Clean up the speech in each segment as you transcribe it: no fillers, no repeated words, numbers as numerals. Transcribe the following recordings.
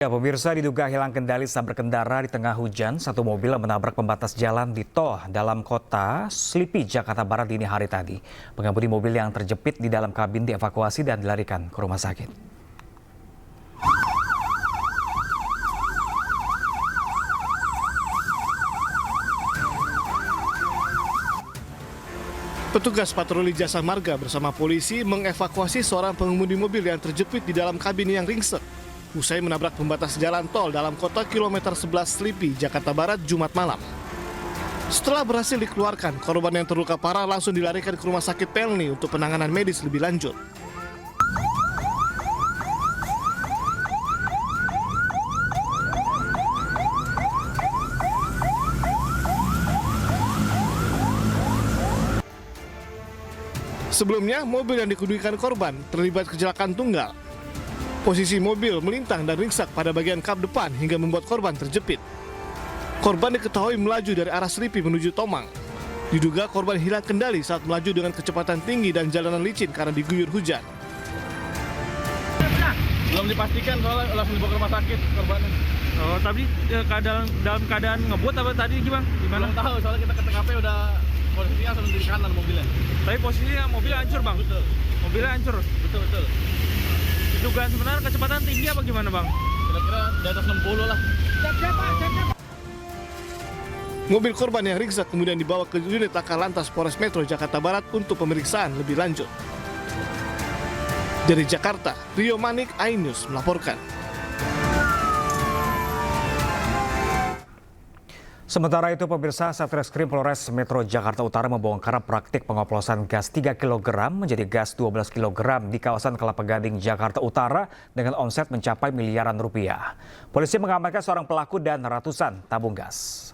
Ya, pemirsa diduga hilang kendali saat berkendara di tengah hujan. Satu mobil menabrak pembatas jalan di tol dalam kota Slipi, Jakarta Barat dini hari tadi. Pengemudi mobil yang terjepit di dalam kabin dievakuasi dan dilarikan ke rumah sakit. Petugas patroli jasa marga bersama polisi mengevakuasi seorang pengemudi mobil yang terjepit di dalam kabin yang ringsek usai menabrak pembatas jalan tol dalam kota kilometer 11 Slipi, Jakarta Barat, Jumat malam. Setelah berhasil dikeluarkan, korban yang terluka parah langsung dilarikan ke rumah sakit Pelni untuk penanganan medis lebih lanjut. Sebelumnya, mobil yang dikemudikan korban terlibat kecelakaan tunggal. Posisi mobil melintang dan ringsek pada bagian kap depan hingga membuat korban terjepit. Korban diketahui melaju dari arah Slipi menuju Tomang. Diduga korban hilang kendali saat melaju dengan kecepatan tinggi dan jalanan licin karena diguyur hujan. Belum dipastikan soalnya langsung dibawa ke rumah sakit korbannya. Oh, tapi dalam keadaan ngebut apa tadi gimana? Belum tahu soalnya kita ke TKP udah posisinya langsung di kanan mobilnya. Tapi posisinya mobilnya hancur, Bang. Betul. Mobilnya hancur. Betul. Dugaan sebenarnya kecepatan tinggi apa gimana, Bang? Kira-kira di atas 60 lah. Mobil korban yang ringsek kemudian dibawa ke unit Laka Lantas Polres Metro Jakarta Barat untuk pemeriksaan lebih lanjut. Dari Jakarta, Rio Manik, iNews melaporkan. Sementara itu, pemirsa, Satreskrim Polres Metro Jakarta Utara membongkar praktik pengoplosan gas 3 kg menjadi gas 12 kg di kawasan Kelapa Gading, Jakarta Utara dengan omset mencapai miliaran rupiah. Polisi mengamankan seorang pelaku dan ratusan tabung gas.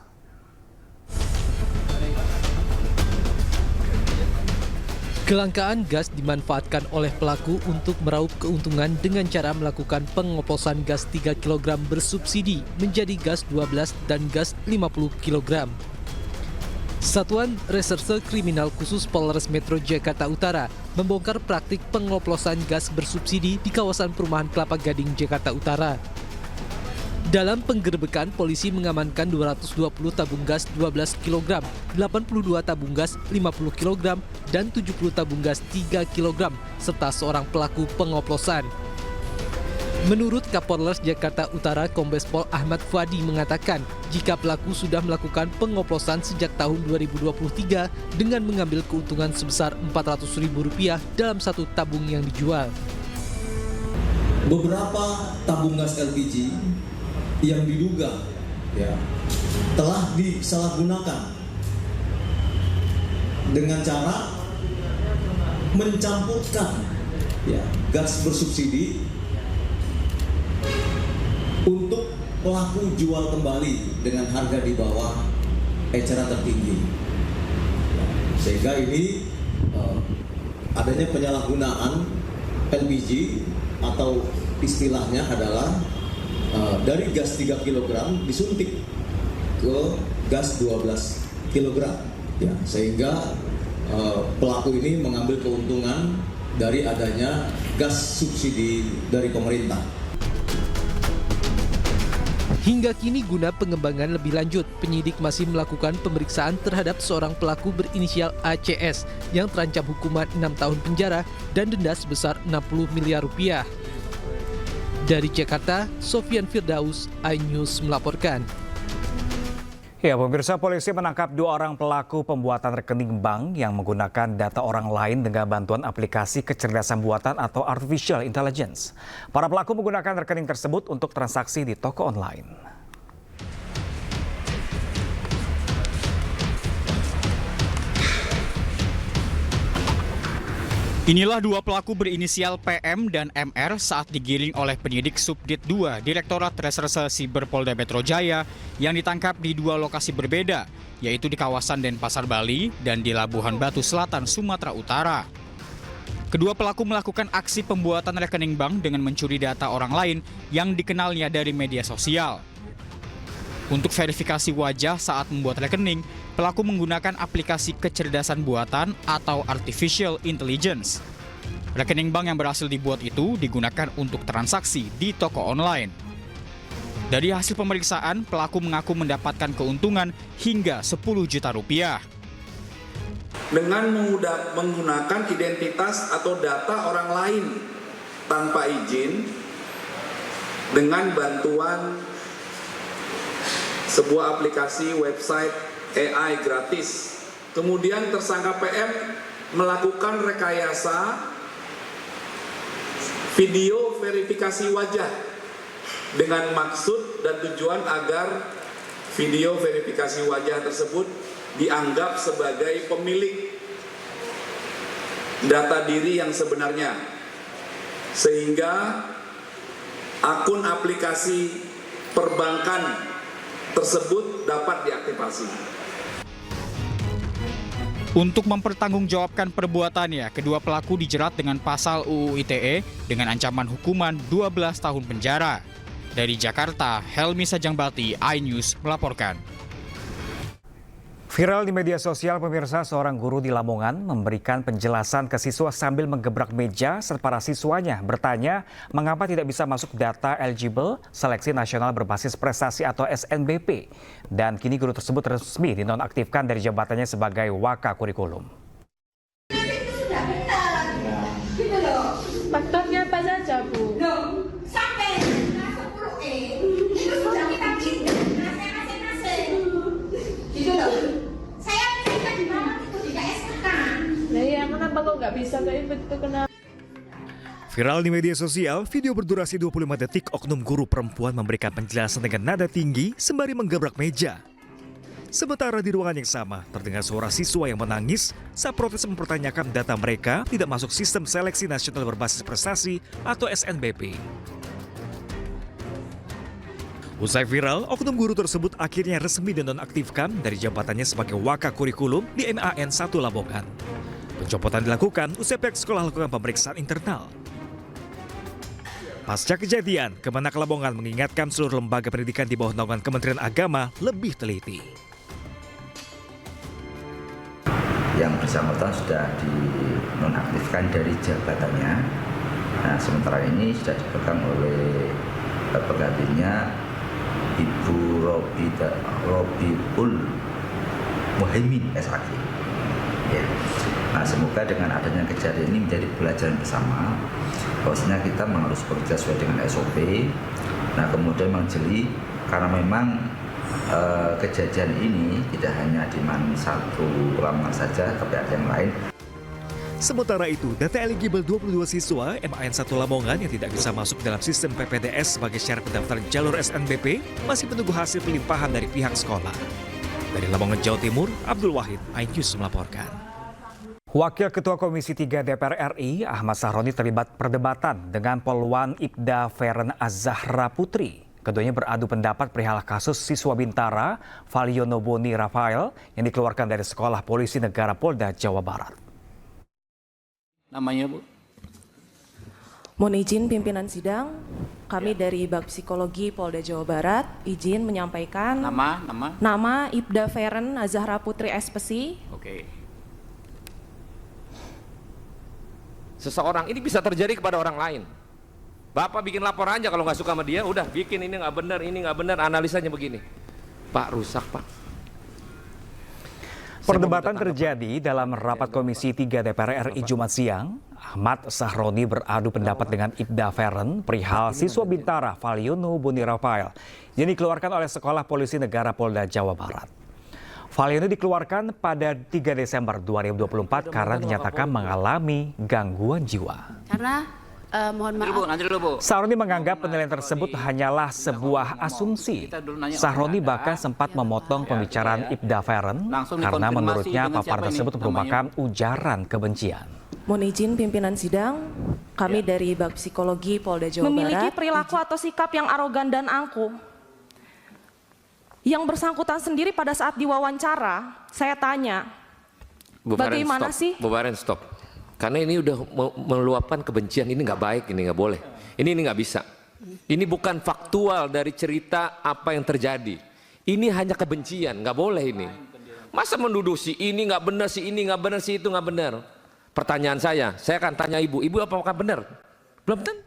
Kelangkaan gas dimanfaatkan oleh pelaku untuk meraup keuntungan dengan cara melakukan pengoplosan gas 3 kg bersubsidi menjadi gas 12 dan gas 50 kg. Satuan Reserse Kriminal Khusus Polres Metro Jakarta Utara membongkar praktik pengoplosan gas bersubsidi di kawasan perumahan Kelapa Gading, Jakarta Utara. Dalam penggerbekan, polisi mengamankan 220 tabung gas 12 kg, 82 tabung gas 50 kg, dan 70 tabung gas 3 kg, serta seorang pelaku pengoplosan. Menurut Kapolres Jakarta Utara, Kombes Pol Ahmad Fuadi mengatakan, jika pelaku sudah melakukan pengoplosan sejak tahun 2023 dengan mengambil keuntungan sebesar Rp400.000 dalam satu tabung yang dijual. Beberapa tabung gas LPG yang diduga telah disalahgunakan dengan cara mencampurkan gas bersubsidi untuk pelaku jual kembali dengan harga di bawah eceran tertinggi, sehingga ini adanya penyalahgunaan LPG atau istilahnya adalah dari gas 3 kg disuntik ke gas 12 kg, sehingga pelaku ini mengambil keuntungan dari adanya gas subsidi dari pemerintah. Hingga kini guna pengembangan lebih lanjut, penyidik masih melakukan pemeriksaan terhadap seorang pelaku berinisial ACS yang terancam hukuman 6 tahun penjara dan denda sebesar Rp60 miliar. Dari Jakarta, Sofian Firdaus, iNews melaporkan. Ya, pemirsa, polisi menangkap 2 orang pelaku pembuatan rekening bank yang menggunakan data orang lain dengan bantuan aplikasi kecerdasan buatan atau artificial intelligence. Para pelaku menggunakan rekening tersebut untuk transaksi di toko online. Inilah 2 pelaku berinisial PM dan MR saat digiring oleh penyidik Subdit 2 Direktorat Reserse Siber Polda Metro Jaya yang ditangkap di 2 lokasi berbeda, yaitu di kawasan Denpasar, Bali dan di Labuhan Batu Selatan, Sumatera Utara. Kedua pelaku melakukan aksi pembuatan rekening bank dengan mencuri data orang lain yang dikenalnya dari media sosial. Untuk verifikasi wajah saat membuat rekening, pelaku menggunakan aplikasi kecerdasan buatan atau artificial intelligence. Rekening bank yang berhasil dibuat itu digunakan untuk transaksi di toko online. Dari hasil pemeriksaan, pelaku mengaku mendapatkan keuntungan hingga 10 juta rupiah. Dengan menggunakan identitas atau data orang lain tanpa izin dengan bantuan sebuah aplikasi website AI gratis. Kemudian tersangka PM melakukan rekayasa video verifikasi wajah dengan maksud dan tujuan agar video verifikasi wajah tersebut dianggap sebagai pemilik data diri yang sebenarnya, sehingga akun aplikasi perbankan tersebut dapat diaktifasi. Untuk mempertanggungjawabkan perbuatannya, kedua pelaku dijerat dengan pasal UU ITE dengan ancaman hukuman 12 tahun penjara. Dari Jakarta, Helmi Sajangbati, iNews melaporkan. Viral di media sosial, pemirsa, seorang guru di Lamongan memberikan penjelasan ke siswa sambil menggebrak meja saat para siswanya bertanya mengapa tidak bisa masuk data eligible seleksi nasional berbasis prestasi atau SNBP. Dan kini guru tersebut resmi dinonaktifkan dari jabatannya sebagai Wakakurikulum. Sudah benar, gitu loh. Faktornya apa saja, Bu? Loh, sampai 10E itu sudah kita tindak masing-masing. Gitu loh. Saya minta di bawah itu tidak SK. Nah ya, kenapa kok nggak bisa kayak itu, kenapa? Viral di media sosial, video berdurasi 25 detik oknum guru perempuan memberikan penjelasan dengan nada tinggi sembari menggebrak meja. Sementara di ruangan yang sama, terdengar suara siswa yang menangis saat protes mempertanyakan data mereka tidak masuk sistem seleksi nasional berbasis prestasi atau SNBP. Usai viral, oknum guru tersebut akhirnya resmi dinonaktifkan dari jabatannya sebagai Wakakurikulum di MAN 1 Lamongan. Pencopotan dilakukan usai pihak sekolah lakukan pemeriksaan internal. Pasca kejadian, Kemenak Lamongan mengingatkan seluruh lembaga pendidikan di bawah naungan Kementerian Agama lebih teliti. Yang bersangkutan sudah dinonaktifkan dari jabatannya. Nah, sementara ini sudah dipegang oleh penggantinya Ibu Robiul Muhaimin SAG. Ya. Nah, semoga dengan adanya kejadian ini menjadi pelajaran bersama bahwasanya kita harus bekerja sesuai dengan SOP. Nah, kemudian menjeli karena memang kejadian ini tidak hanya di MAN 1 Lamongan saja, tapi ada yang lain. Sementara itu, data eligible 22 siswa MAN 1 Lamongan yang tidak bisa masuk dalam sistem PPDS sebagai syarat pendaftaran jalur SNBP masih menunggu hasil pelimpahan dari pihak sekolah. Dari Lamongan, Jawa Timur, Abdul Wahid, iNews melaporkan. Wakil Ketua Komisi 3 DPR RI, Ahmad Sahroni, terlibat perdebatan dengan Polwan Ibda Feren Az-Zahra Putri. Keduanya beradu pendapat perihal kasus siswa Bintara, Valiono Boni Rafael, yang dikeluarkan dari Sekolah Polisi Negara Polda Jawa Barat. Namanya, Bu? Mohon izin pimpinan sidang, kami dari Bak Psikologi Polda Jawa Barat izin menyampaikan nama Ibda Feren Az-Zahra Putri SPSI. Oke. Seseorang ini bisa terjadi kepada orang lain. Bapak bikin laporan aja kalau nggak suka sama dia, udah bikin ini nggak benar, analisanya begini. Pak, rusak, Pak. Perdebatan terjadi dalam rapat Komisi 3 DPR RI Jumat siang. Ahmad Sahroni beradu pendapat dengan Ibda Feren perihal siswa Bintara Valiono Boni Rafael yang dikeluarkan oleh Sekolah Polisi Negara Polda Jawa Barat. Valiono dikeluarkan pada 3 Desember 2024 karena dinyatakan mengalami gangguan jiwa. Mohon maaf. Sahroni menganggap penilaian tersebut hanyalah sebuah asumsi. Sahroni bahkan sempat memotong pembicaraan Ibda Feren karena menurutnya paparan tersebut merupakan ujaran kebencian. Mohon izin pimpinan sidang, kami dari Bak Psikologi Polda Jawa Barat memiliki perilaku atau sikap yang arogan dan angkuh. Yang bersangkutan sendiri pada saat diwawancara, saya tanya, bagaimana sih? Bu Feren, stop. Karena ini udah meluapkan kebencian, ini nggak baik, ini nggak boleh. Ini nggak bisa. Ini bukan faktual dari cerita apa yang terjadi. Ini hanya kebencian, nggak boleh ini. Masa menduduh si ini nggak benar, si ini nggak benar, si itu nggak benar. Pertanyaan saya akan tanya ibu apakah benar? Belum tentu.